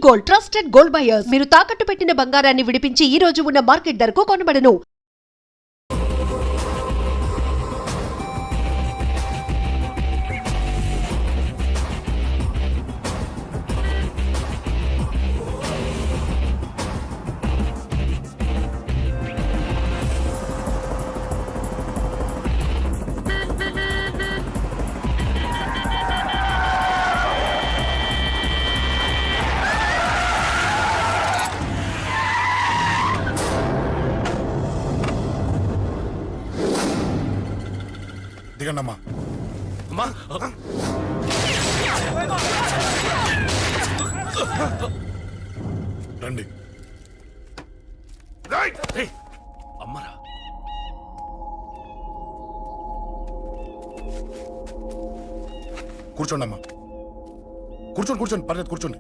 Gold, trusted gold buyers. మీరు తాకట్టు పెట్టిన బంగారాన్ని విడిపించి ఈ రోజు ఉన్న మార్కెట్ ధరకు కొనబడను. దిగండమ్మా. రండి. అమ్మరా కూర్చోండి అమ్మా. కూర్చోండి పర్లేదు కూర్చోండి.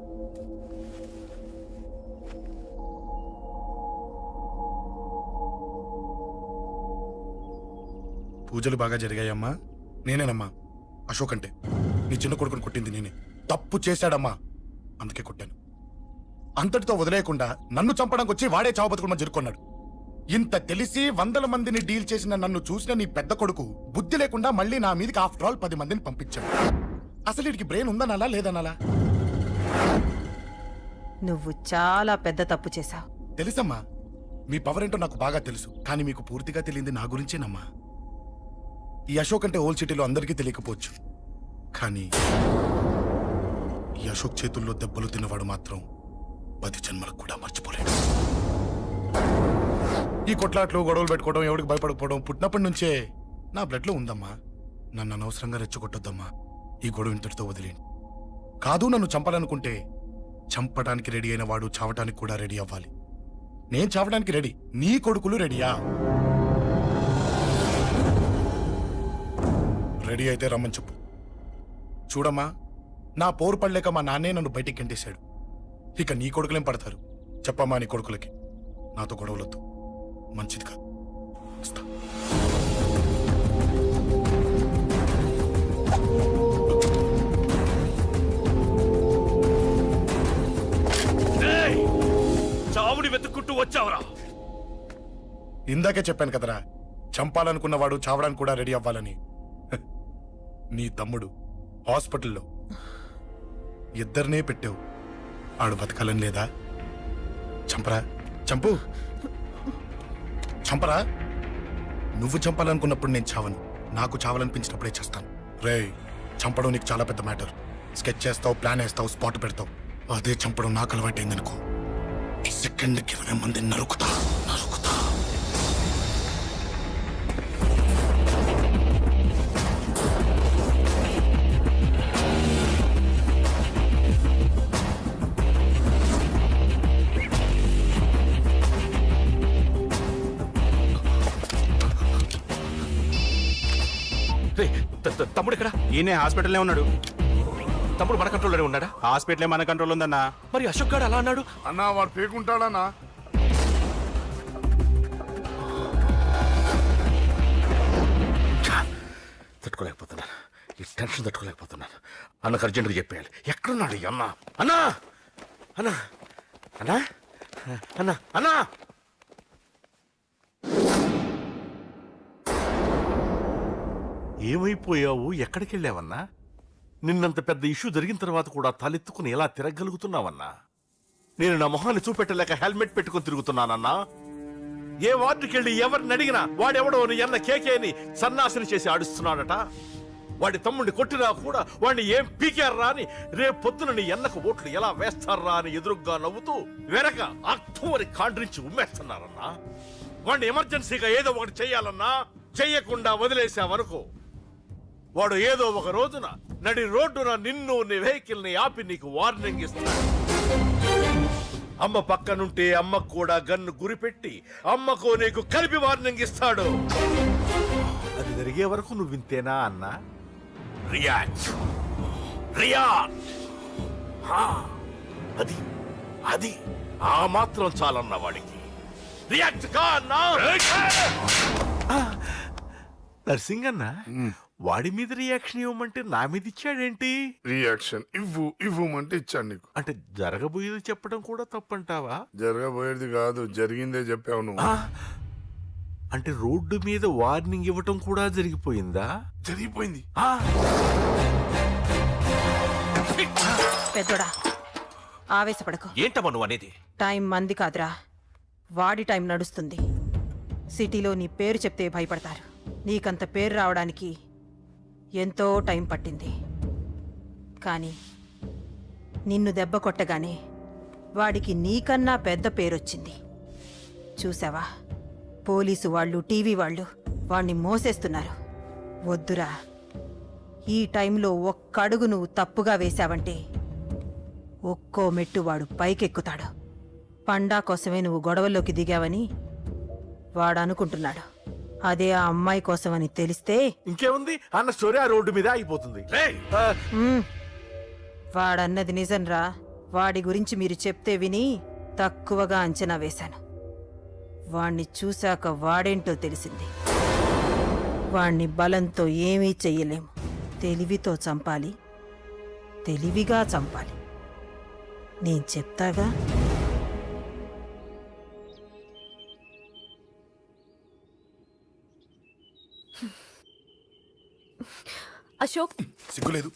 పూజలు బాగా జరిగాయమ్మా. నేనేనమ్మా అశోక్ అంటే. నీ చిన్న కొడుకుని కొట్టింది నేనే. తప్పు చేశాడమ్మా, అందుకే కొట్టాను. అంతటితో వదిలేయకుండా నన్ను చంపడానికి వచ్చి వాడే చావు బతుకుని జరుపుకున్నాడు. ఇంత తెలిసి 100 మందిని డీల్ చేసిన నన్ను చూసిన నీ పెద్ద కొడుకు బుద్ధి లేకుండా మళ్ళీ నా మీదకి ఆఫ్టర్ ఆల్ 10 మందిని పంపించాడు. అసలు వీడికి బ్రెయిన్ ఉందనాలా లేదనాలా? నువ్వు చాలా పెద్ద తప్పు చేశావు. తెలుసమ్మా, మీ పవర్ ఏంటో నాకు బాగా తెలుసు. కానీ మీకు పూర్తిగా తెలియంది నా గురించేనమ్మా. ఈ అశోక్ అంటే ఓల్డ్ సిటీలో అందరికీ తెలియకపోవచ్చు, కానీ ఈ అశోక్ చేతుల్లో దెబ్బలు తిన్నవాడు మాత్రం 10 జన్మలకు కూడా మర్చిపోలేడు. ఈ కొట్లాట్లు గొడవలు పెట్టుకోవడం, ఎవరికి భయపడకపోవడం పుట్టినప్పటి నుంచే నా బ్లడ్ లో ఉందమ్మా. నన్ను అనవసరంగా రెచ్చగొట్టొద్దమ్మా. ఈ గొడవ ఇంతటితో వదిలేండి. కాదు, నన్ను చంపాలనుకుంటే చంపడానికి రెడీ అయిన వాడు చావటానికి కూడా రెడీ అవ్వాలి. నేను చావడానికి రెడీ, నీ కొడుకులు రెడీయా? రెడీ అయితే రమ్మని చెప్పు. చూడమ్మా, నా పోరు పడలేక మా నాన్నే నన్ను బయటికి గెంటేశాడు. ఇక నీ కొడుకులేం పడతారు? చెప్పమ్మా నీ కొడుకులకి నాతో గొడవలొద్దు, మంచిది కాదు. వస్తా. చావుని వెతుక్కుంటూ వచ్చావురా. ఇందాకే చెప్పాను కదరా, చంపాలనుకున్నవాడు చావడానికి కూడా రెడీ అవ్వాలని. నీ తమ్ముడు హాస్పిటల్లో ఇద్దరినే పెట్టావు. ఆడు బతకాలని లేదా? చంపరా, చంపు, చంపరా. నువ్వు చంపాలనుకున్నప్పుడు నేను చావను, నాకు చావాలనిపించినప్పుడే చేస్తాను. రే, చంపడం నీకు చాలా పెద్ద మ్యాటర్. స్కెచ్ చేస్తావు, ప్లాన్ వేస్తావు, స్పాట్ పెడతావు. అదే చంపడం నాకు అలవాటైందనుకో, సెకండ్కి 20 మందిని నరుకుతా. తమ్ముడు ఇక్కడ? ఈయనే హాస్పిటల్లో ఉన్నాడు. తమ్ముడు మన కంట్రోల్లోనే ఉన్నాడా? హాస్పిటలే మన కంట్రోల్ ఉందన్నా. మరి అశోక్ గారు అలా అన్నాడు. అన్నా వాడు పేకుంటాడన్నా. తట్టుకోలేకపోతున్నాను, ఈ టెన్షన్ తట్టుకోలేకపోతున్నాను. అన్నకు అర్జెంట్గా చెప్పేయాలి. ఎక్కడున్నాడు ఈ అన్న? అన్నా అన్నా అన్నా అన్నా అన్నా ఏమైపోయావు? ఎక్కడికి వెళ్ళావన్నా? నిన్నంత పెద్ద ఇష్యూ జరిగిన తర్వాత కూడా తలెత్తుకుని ఎలా తిరగలుగుతున్నావన్నా? నేను నా మొహాన్ని చూపెట్టలేక హెల్మెట్ పెట్టుకుని తిరుగుతున్నానన్నా. ఏ వార్డుకి వెళ్ళి ఎవరిని అడిగినా వాడెవడో నీ అన్న కేకేని సన్నాసిని చేసి ఆడిస్తున్నాడట. వాడి తమ్ముడిని కొట్టినా కూడా వాడిని ఏం పీకారా అని రేపు పొద్దున నీ అన్నకు ఓట్లు ఎలా వేస్తారా అని ఎదురుగ్గా నవ్వుతూ వెనక అక్టోబరి కాండ్రించి ఉమ్మేస్తున్నారన్నా. వాడిని ఎమర్జెన్సీగా ఏదో ఒకటి చెయ్యాలన్నా. చెయ్యకుండా వదిలేసావనుకో, వాడు ఏదో ఒక రోజున నడి రోడ్డున నిన్ను నీ వెహికల్ ని ఆపి నీకు వార్నింగ్ ఇస్తాడు. అమ్మ పక్కనుంటే అమ్మకు కూడా గన్ను గురిపెట్టి అమ్మకు నీకు కలిపి వార్నింగ్ ఇస్తాడు. అది జరిగే వరకు నువ్వు వింతేనా అన్నా? React react. అది అది ఆ మాత్రం చాలన్న వాడికి. రియాక్ట్ కా అన్నా. నర్సింగ్ అన్న, వాడి మీద రియాక్షన్ ఇవ్వమంటే నా మీద ఇచ్చాడేంటి? రియాక్షన్ ఇవ్వమంటే ఇచ్చాను నీకు. అంటే జరగబోయేది చెప్పడం కూడా తప్పంటావా? జరగబోయేది కాదు, జరిగిందే చెప్పావు నువ్వు. ఆ, అంటే రోడ్డు మీద వార్నింగ్ ఇవ్వటం కూడా జరిగిపోయిందా? జరిగిపోయింది. ఆ, పెద్దోడా ఆవేశపడకు. ఏంటమ్మా నువ్వు అనేది? టైం మంది కాదురా, వాడి టైం నడుస్తుంది. సిటీలో నీ పేరు చెప్తే భయపడతారు. నీకంత పేరు రావడానికి ఎంతో టైం పట్టింది. కానీ నిన్ను దెబ్బ కొట్టగానే వాడికి నీకన్నా పెద్ద పేరొచ్చింది. చూసావా, పోలీసు వాళ్ళు, టీవీ వాళ్ళు వాణ్ణి మోసేస్తున్నారు. వద్దురా, ఈ టైంలో ఒక్క అడుగు నువ్వు తప్పుగా వేశావంటే ఒక్కో మెట్టు వాడు పైకెక్కుతాడు. పండా కోసమే నువ్వు గొడవల్లోకి దిగావని వాడు అనుకుంటున్నాడు. అదే ఆ అమ్మాయి కోసమని తెలిస్తే ఇంకేముంది అన్న స్టోరీ ఆ రోడ్డు మీద ఆగిపోతుంది. రేయ్! ఆ, వాడన్నది నిజంరా. వాడి గురించి మీరు చెప్తే విని తక్కువగా అంచనా వేశాను. వాణ్ణి చూశాక వాడేంటో తెలిసింది. వాణ్ణి బలంతో ఏమీ చెయ్యలేము. తెలివితో చంపాలి, తెలివిగా చంపాలి. నేను చెప్తాగా. అశోక్, సిగ్గు లేదు,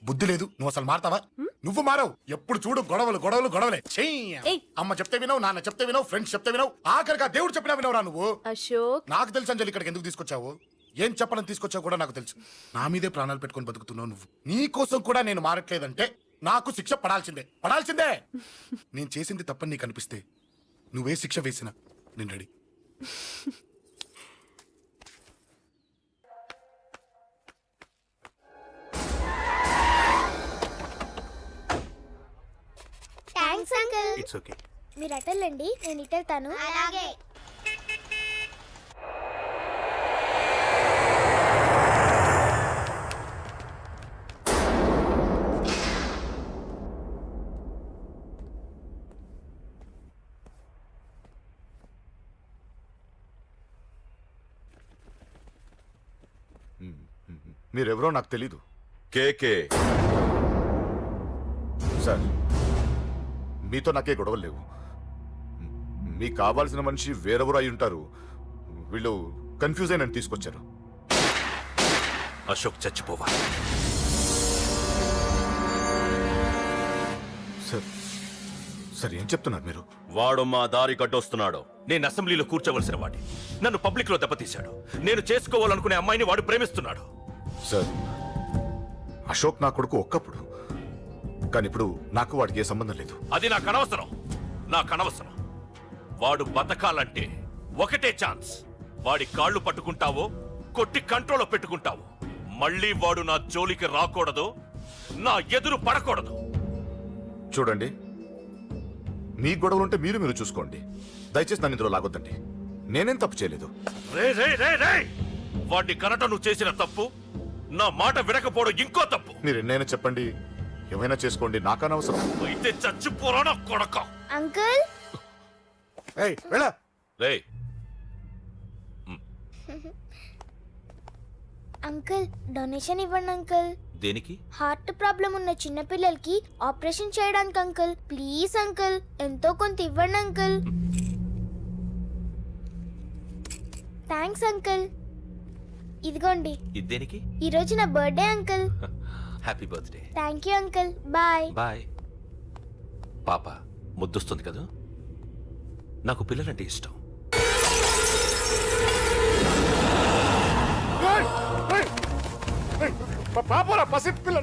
బుద్ధి లేదు. నువ్వు అసలు మారతావా? నువ్వు మారవు. ఎప్పుడు చూడు గొడవలు గొడవలు గొడవలే. చెయ్యి. ఏయ్. అమ్మ చెప్తే వినవు, నాన్న చెప్తే వినవు, ఫ్రెండ్స్ చెప్తే వినవు, ఆఖరిగా దేవుడు చెప్పినా వినవురా నువ్వు. అశోక్, నాకు తెలుసు అంజలి ఇక్కడికి ఎందుకు తీసుకొచ్చావు, ఏం చెప్పాలని తీసుకొచ్చావు కూడా నాకు తెలుసు. నా మీదే ప్రాణాలు పెట్టుకొని బతుకుతున్నావు నువ్వు. నీ కోసం కూడా నేను మారట్లేదంటే నాకు శిక్ష పడాల్సిందే, పడాల్సిందే. నేను చేసింది తప్పని నీకు అనిపిస్తే నువ్వే శిక్ష వేసినా నేను ready. Thanks uncle. It's okay. మీరు అటెళ్ళండి, నేను ఇటెళ్తాను. అలాగే. మీరెవరో నాకు తెలీదు. కేకే. సార్, మీతో నాకే గొడవలు లేవు. మీకు కావాల్సిన మనిషి వేరెవరో అయి ఉంటారు. వీళ్ళు కన్ఫ్యూజ్ అయి నన్ను తీసుకొచ్చారు. అశోక్ చచ్చిపోవాలి. సార్, సార్ ఏం చెప్తున్నారు మీరు? వాడు మా దారి కట్టొస్తున్నాడు. నేను అసెంబ్లీలో కూర్చోవలసిన వాడి నన్ను పబ్లిక్ లో దెబ్బతీశాడు. నేను చేసుకోవాలనుకునే అమ్మాయిని వాడు ప్రేమిస్తున్నాడు. సార్, అశోక్ నా కొడుకు ఒక్కప్పుడు, కానీ ఇప్పుడు నాకు వాడికి ఏ సంబంధం లేదు. అది నాకు అనవసరం, నాకు అనవసరం. వాడు బతకాలంటే ఒకటే ఛాన్స్. వాడి కాళ్ళు పట్టుకుంటావో కొట్టి కంట్రోల్లో పెట్టుకుంటావో. మళ్ళీ వాడు నా జోలికి రాకూడదు, నా ఎదురు పడకూడదు. చూడండి, మీ గొడవలుంటే మీరు చూసుకోండి. దయచేసి నన్ను ఇందులో లాగొద్దండి. నేనేం తప్పు చేయలేదు. రే రే రే రే! వాడిని కనట నువ్వు చేసిన తప్పు, నా మాట వినకపోవడం ఇంకో తప్పు. మీరు ఎన్నైనా చెప్పండి, ఏమైనా చేసుకోండి, నాకనవసరం. అయితే చచ్చిపోరా నా కొడక. అంకుల్, ఏయ్ వెళ్ళ. రే, అంకుల్ డొనేషన్ ఇవ్వండి అంకుల్. దేనికి? హార్ట్ ప్రాబ్లం ఉన్న చిన్న పిల్లలకి ఆపరేషన్ చేయడానికి అంకుల్. ప్లీజ్ అంకుల్, ఎంతో కొంత ఇవ్వండి అంకుల్. Thanks uncle. ఇదిగోండి, ఇది దేనికి? ఈ రోజు నా birthday uncle. Happy birthday. Thank you uncle. Bye. Bye. పాప ముద్దొస్తుంది కదా, నాకు పిల్లలంటే ఇష్టం. పాపరా పసి పిల్ల,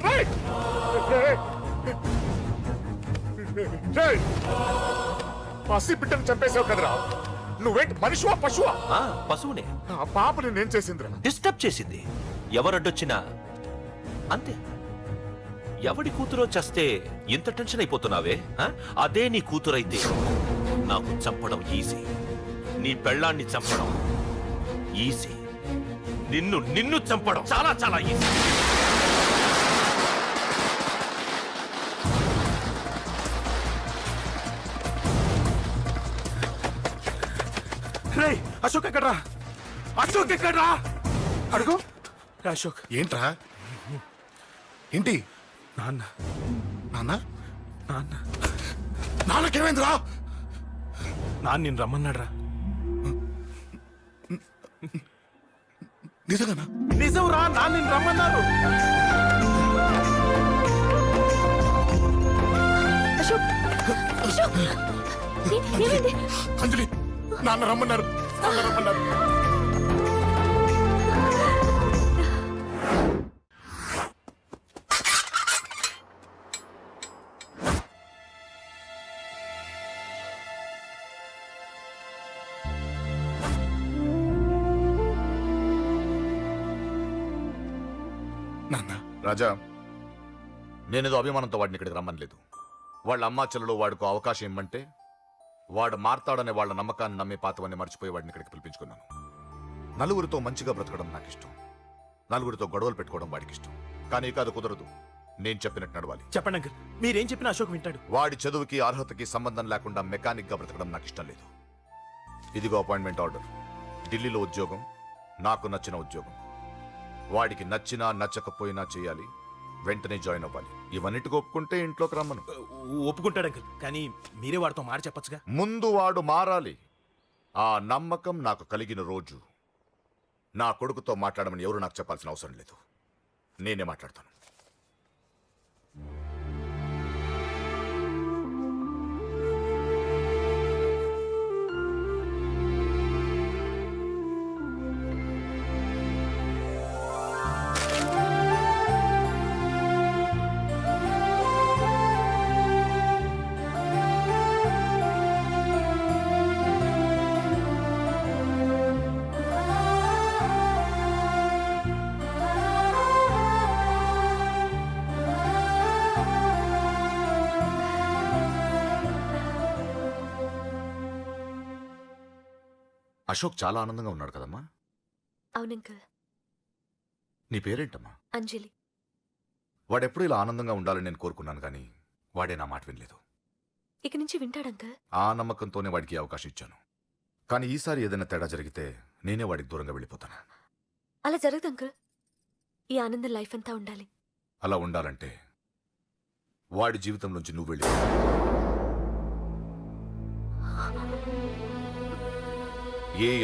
పసి బిడ్డను చంపేసావు కదరా. నువ్వేంటి మనిషివా పశువా? ఆ, పశువునే. ఆ పాపని నేను చేసిందిరా. డిస్టర్బ్ చేసింది. ఎవరడ్డొచ్చినా అంతే. ఎవడి కూతురో చస్తే ఇంత టెన్షన్ అయిపోతున్నావే? ఆ? అదే నీ కూతురైతే నాకు చంపడం ఈజీ. నీ పెళ్ళాన్ని చంపడం ఈజీ. నిన్ను చంపడం చాలా చాలా ఈజీ. రేయ్, అశోక్ ఎక్కడ్రా? అశోక్ ఎక్కడ్రా? అడుగు. అశోక్ ఏంట్రా ఏంటి నాన్న నాన్న నాన్న నాన్నకేమైందిరా నాన్న నేను రమ్మన్నాడ్రా. నిజంగానా? నిజం రా, నాన్న నేను రమ్మన్నారు. అశోక్ అశోక్ ఏమైంది? అంజలి నాన్న రమ్మన్నారు, నాన్న రమ్మన్నారు. నాన్న రాజా, నేనేదో అభిమానంతో వాడిని ఇక్కడికి రమ్మనలేదు. వాళ్ళ అమ్మా చెల్లెలు వాడికి అవకాశం ఇమ్మంటే వాడు మారతాడనే వాళ్ళ నమ్మకాన్ని నమ్మి పాతవన్నీ మర్చిపోయి వాడిని ఇక్కడికి పిలిపించుకున్నాను. నలుగురితో మంచిగా బ్రతకడం నాకు ఇష్టం, నలుగురితో గొడవలు పెట్టుకోవడం వాడికి ఇష్టం. కానీ ఇక అది కుదరదు. నేను చెప్పినట్టు నడవాలి. చెప్పండి అంకుల్, మీరేం చెప్పినా అశోక్ వింటాడు. వాడి చదువుకి అర్హతకి సంబంధం లేకుండా మెకానిక్ గా బ్రతకడం నాకు ఇష్టం లేదు. ఇదిగో అపాయింట్మెంట్ ఆర్డర్. ఢిల్లీలో ఉద్యోగం, నాకు నచ్చిన ఉద్యోగం. వాడికి నచ్చినా నచ్చకపోయినా చేయాలి, వెంటనే జాయిన్ అవ్వాలి. ఇవన్నిటికి ఒప్పుకుంటే ఇంట్లోకి రమ్మను. ఒప్పుకుంటాడు అంకుల్, కానీ మీరే వాడితో మాట చెప్పొచ్చుగా. ముందు వాడు మారాలి. ఆ నమ్మకం నాకు కలిగిన రోజు నా కొడుకుతో మాట్లాడమని ఎవరు నాకు చెప్పాల్సిన అవసరం లేదు. నేనే మాట్లాడతాను. అశోక్ చాలా ఆనందంగా ఉన్నాడు కదమ్మా. అవునంకల్. నీ పేరేంటమ్మా? అంజలి. వాడెప్పుడు ఇలా ఆనందంగా ఉండాలని నేను కోరుకున్నాను, కానీ వాడే నా మాట వినలేదు. ఇక నుంచి వింటాడంకల్. ఆ నమ్మకంతోనే వాడికి అవకాశం ఇచ్చాను. కానీ ఈసారి ఏదైనా తేడా జరిగితే నేనే వాడికి దూరంగా వెళ్ళిపోతాను. అలా జరగదు అంకల్. ఈ ఆనందం లైఫ్ అంతా ఉండాలి. అలా ఉండాలంటే వాడి జీవితంలోంచి నువ్వు వెళ్ళి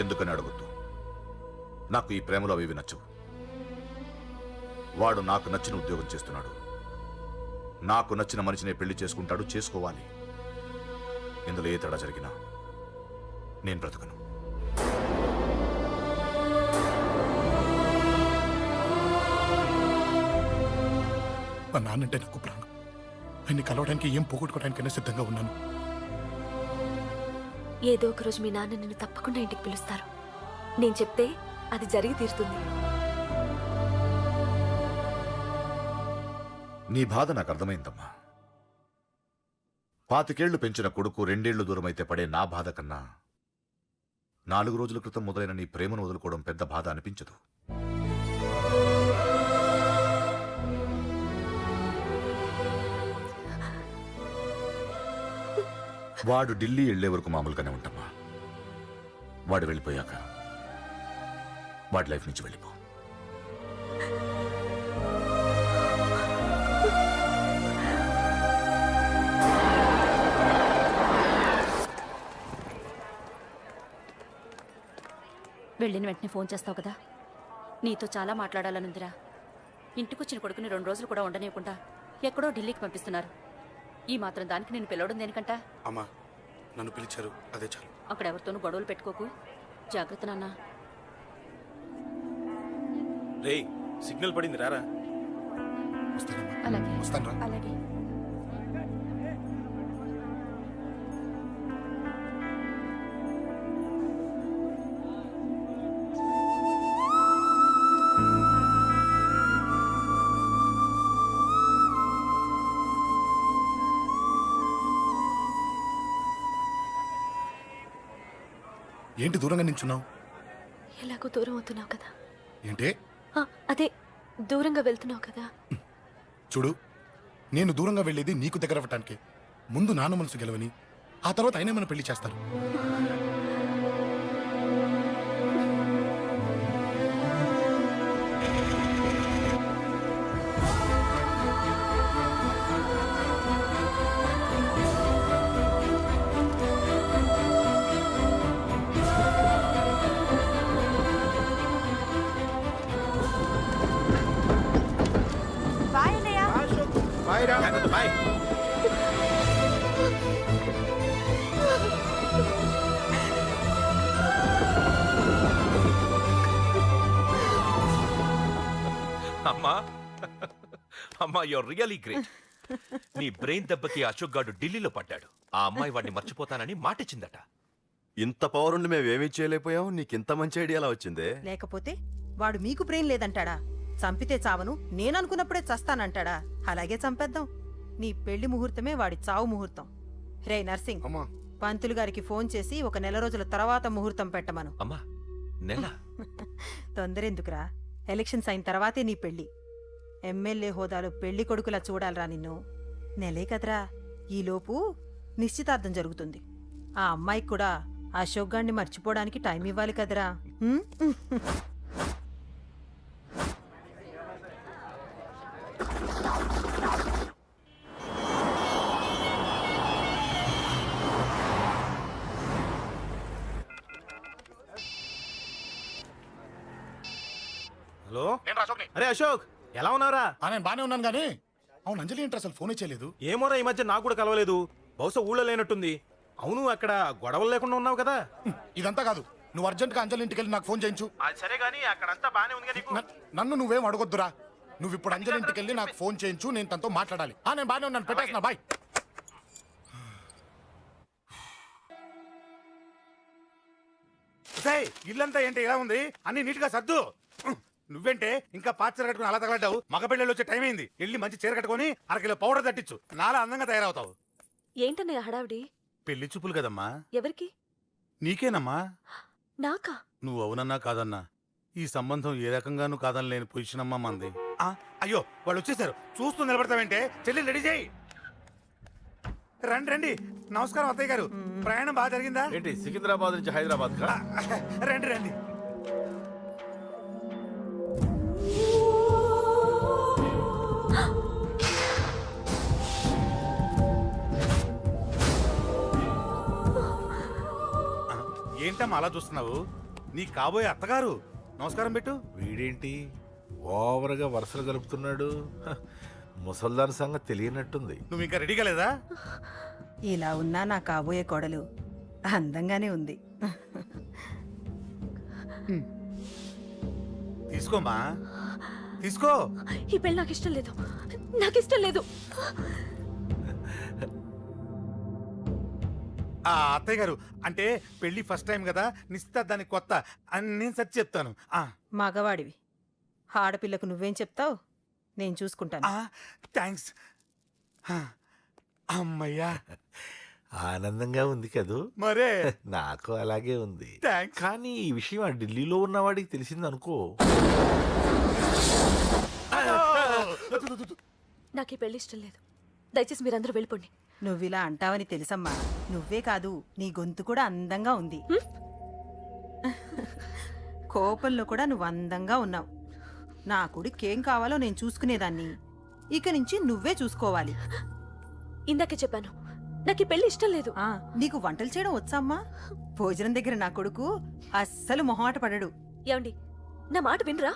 ఎందుకని అడగొద్దు. నాకు ఈ ప్రేమలో అవి నచ్చవు. వాడు నాకు నచ్చిన ఉద్యోగం చేస్తున్నాడు, నాకు నచ్చిన మనిషినే పెళ్లి చేసుకుంటాడు, చేసుకోవాలి. ఇందులో ఏ తేడా జరిగినా నేను బ్రతకను. మా నాన్నంటే నాకు ప్రాణం. ఆయన్ని కలవడానికి ఏం పోగొట్టుకోవడానికైనా సిద్ధంగా ఉన్నాను. ఏదో ఒక రోజు మీ నాన్న నిన్ను తప్పకుండా ఇంటికి పిలుస్తారు. నేను చెప్తే అది జరిగి తీరుతుంది. నీ బాధ నాకు అర్థమైందమ్మా. 25 ఏళ్లు పెంచిన కొడుకు 2 ఏళ్లు దూరమైతే పడే నా బాధ కన్నా 4 రోజుల క్రితం మొదలైన నీ ప్రేమను వదులుకోవడం పెద్ద బాధ అనిపించదు. వాడు ఢిల్లీ వెళ్లే వరకు మామూలుగానే ఉంటామా. వాడు వెళ్ళిపోయాక వాడి లైఫ్ నుంచి వెళ్ళిపో. వెళ్ళిన వెంటనే ఫోన్ చేస్తావు కదా. నీతో చాలా మాట్లాడాలనుందిరా. ఇంటికొచ్చిన కొడుకుని 2 రోజులు కూడా ఉండనివ్వకుండా ఎక్కడో ఢిల్లీకి పంపిస్తున్నారు. ఈ మాత్రం దానికి నేను పిలవడం దేనికంట? అమ్మా, నన్ను పిలిచారు, అదే చాలు. అక్కడ ఎవరితోనూ గొడవలు పెట్టుకోకు. జాగ్రత్త నాన్న. రే, సిగ్నల్ పడింది, రారా. వస్తానమ్మా, అలాగే వస్తాను. అలాగే. ఏంటి దూరంగా నించున్నావు? ఎలాగో దూరం అవుతున్నావు కదా. ఏంటి? అదే దూరంగా వెళ్తున్నావు కదా. చూడు, నేను దూరంగా వెళ్ళేది నీకు దగ్గర అవ్వటానికి. ముందు నాన్న మనసు గెలవని, ఆ తర్వాత ఆయనే మన పెళ్లి చేస్తారు. బాయ్. అమ్మా అమ్మా యువర్ రియలీ గ్రేట్. నీ బ్రెయిన్ దెబ్బకి అశోక్ గాడు ఢిల్లీలో పడ్డాడు. ఆ అమ్మాయి వాడిని మర్చిపోతానని మాటిచ్చిందట. ఇంత పవర్ ఉండి మేము ఏమీ చేయలేకపోయాం, నీకింత మంచి ఐడియా ఎలా వచ్చిందే? లేకపోతే వాడు మీకు బ్రెయిన్ లేదంటాడా? చంపితే చావను, నేననుకున్నప్పుడే చస్తానంటాడా? అలాగే చంపేద్దాం. నీ పెళ్లి ముహూర్తమే వాడి చావు ముహూర్తం. రే నర్సింగ్, అమ్మా పంతులు గారికి ఫోన్ చేసి ఒక నెల రోజుల తర్వాత ముహూర్తం పెట్టమను. అమ్మా నెల తొందరెందుకురా? ఎలక్షన్స్ అయిన తర్వాతే నీ పెళ్లి. ఎమ్మెల్యే హోదాలో పెళ్లి కొడుకులా చూడాలరా నిన్ను. నెలే కదరా, ఈలోపు నిశ్చితార్థం జరుగుతుంది. ఆ అమ్మాయికి కూడా అశోక్ గాన్ని మర్చిపోవడానికి టైం ఇవ్వాలి కదరా. ఉమ్? హలో, ఏంట్రా అశోక్ని? అరే అశోక్, ఎలా ఉన్నారా? నేను బానే ఉన్నాను కానీ అవును అంజలి ఏంటి అసలు ఫోన్ చేయలేదు? ఏమోరా, ఈ మధ్య నాకు కూడా కలవలేదు. బహుశా ఊళ్ళో లేనట్టుంది. అవును, అక్కడ గొడవలు లేకుండా ఉన్నావు కదా? ఇదంతా కాదు, నువ్వు అర్జెంట్ గా అంజలి ఇంటికి వెళ్ళి నాకు ఫోన్ చేయించు. అది సరే గానీ అక్కడంతా బానే ఉంది నీకు. నన్ను నువ్వేం అడగొద్దురా. నువ్వు ఇప్పుడు అంజలి ఇంటికి వెళ్ళి నాకు ఫోన్ చేయించు, నేను తనతో మాట్లాడాలి. నేను బానే ఉన్నాను, పెట్టేస్తున్నా, బాయ్. ఇల్లంతా ఏంటి ఇలా ఉంది? అన్ని నీట్ గా సర్దు. నువ్వేంటే ఇంకా పాత చీర కట్టుకుని అలా తగలడ్డావు? మగ పిల్లలు వచ్చే టైం అయింది. వెళ్ళి మంచి చీర కట్టుకుని అరకిలో పౌడర్ తట్టించు. నాలా అందంగా తయారవుతావు. ఏంటన్నయ్య హడావిడి? పెళ్లి చూపులు కదమ్మా. ఎవరికి? నీకేనమ్మా. నాకా? నువ్వు అవునన్నా కాదన్నా ఈ సంబంధం ఏ రకంగానూ కాదని లేని పొజిషన్ అమ్మా మంది. అయ్యో వాళ్ళు వచ్చేసారు, చూస్తూ నిలబడతావేంటే? చెల్లి రెడీ చేయి. రండి రండి. నమస్కారం అత్తయ్య గారు, ప్రయాణం బాగా జరిగిందా? ఏంటి సికింద్రాబాద్ నుంచి హైదరాబాద్ కా? రండి రండి. ఏంటమ్మా అలా చూస్తున్నావు? నీ కాబోయే అత్తగారు. నమస్కారం పెట్టు. వీడేంటి ఓవర్గా వరుసలు కలుపుతున్నాడు? ముసల్దాన్ సంగతి తెలియనట్టుంది. నువ్వు ఇంకా రెడీ కాలేదా? ఇలా ఉన్నా నా కాబోయే కోడలు అందంగానే ఉంది. తీసుకోమ్మా, తీసుకో. ఈ పెళ్లి నాకు ఇష్టం లేదు, నాకు ఇష్టం లేదు. అత్తయ్య గారు, అంటే పెళ్లి ఫస్ట్ టైం కదా, నిశ్చితార్థానికి కొత్త అని నేను సరి చెప్తాను. మగవాడివి, ఆడపిల్లకు నువ్వేం చెప్తావు? నేను చూసుకుంటాను. థ్యాంక్స్. అమ్మయ్యా, ఆనందంగా ఉంది కదూ? మరే నాకు అలాగే ఉంది. కానీ ఈ విషయం ఆ ఢిల్లీలో ఉన్నవాడికి తెలిసింది అనుకో. నాకు ఈ పెళ్లి ఇష్టం లేదు. దయచేసి మీరందరూ వెళ్ళిపోండి. నువ్విలా అంటావని తెలుసమ్మా. నువ్వే కాదు, నీ గొంతు కూడా అందంగా ఉంది. కోపంలో కూడా నువ్వు అందంగా ఉన్నావు. నా కొడుకేం కావాలో నేను చూసుకునేదాన్ని. ఇక నుంచి నువ్వే చూసుకోవాలి. ఇందాకే చెప్పాను, నాకు ఈ పెళ్లి ఇష్టం లేదు. నీకు వంటలు చేయడం వచ్చామ్మా? భోజనం దగ్గర నా కొడుకు అస్సలు మొహమాట పడడు. ఏమండి, నా మాట వినరా?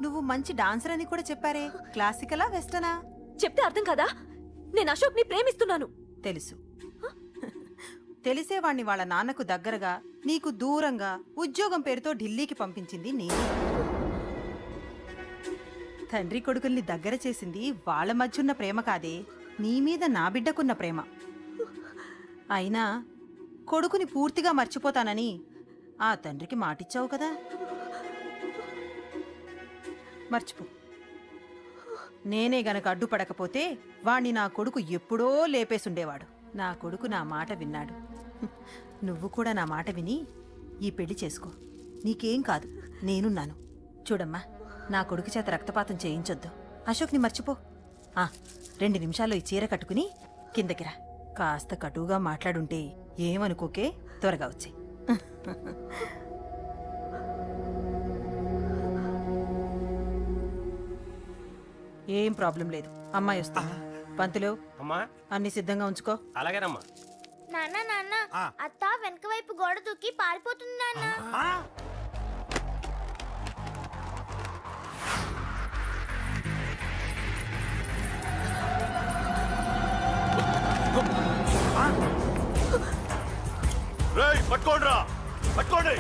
నువ్వు మంచి డాన్సర్ అని కూడా చెప్పారే. క్లాసికలా వెస్టర్నా? చెప్తే అర్థం కాదా? నేను అశోక్ ని ప్రేమిస్తున్నాను. తెలుసు. తెలిసేవాణ్ణి వాళ్ళ నాన్నకు దగ్గరగా, నీకు దూరంగా ఉద్యోగం పేరుతో ఢిల్లీకి పంపించింది నేనే. తండ్రి కొడుకుల్ని దగ్గర చేసింది వాళ్ళ మధ్యున్న ప్రేమ కాదే, నీ మీద నా బిడ్డకున్న ప్రేమ. అయినా కొడుకుని పూర్తిగా మర్చిపోతానని ఆ తండ్రికి మాటిచ్చావు కదా. మర్చిపో. నేనే గనక అడ్డుపడకపోతే వాణ్ణి నా కొడుకు ఎప్పుడో లేపేసుండేవాడు. నా కొడుకు నా మాట విన్నాడు. నువ్వు కూడా నా మాట విని ఈ పెళ్లి చేసుకో. నీకేం కాదు, నేనున్నాను. చూడమ్మా, నా కొడుకు చేత రక్తపాతం చేయించొద్దు. అశోక్ని మర్చిపో. 2 నిమిషాల్లో ఈ చీర కట్టుకుని కిందకిరా. కాస్త కటువుగా మాట్లాడుంటే ఏమనుకోకే, త్వరగా వచ్చే. ఏం ప్రాబ్లం లేదు, అమ్మాయి వస్తా. పంతులు, అమ్మా అన్ని సిద్ధంగా ఉంచుకో. అలాగేనమ్మా. నాన్న నాన్న, అత్త వెనక వైపు గోడ దూకి పారిపోతుంది నాన్న. రేయ్ పట్టుకోండి రా, పట్టుకోండి.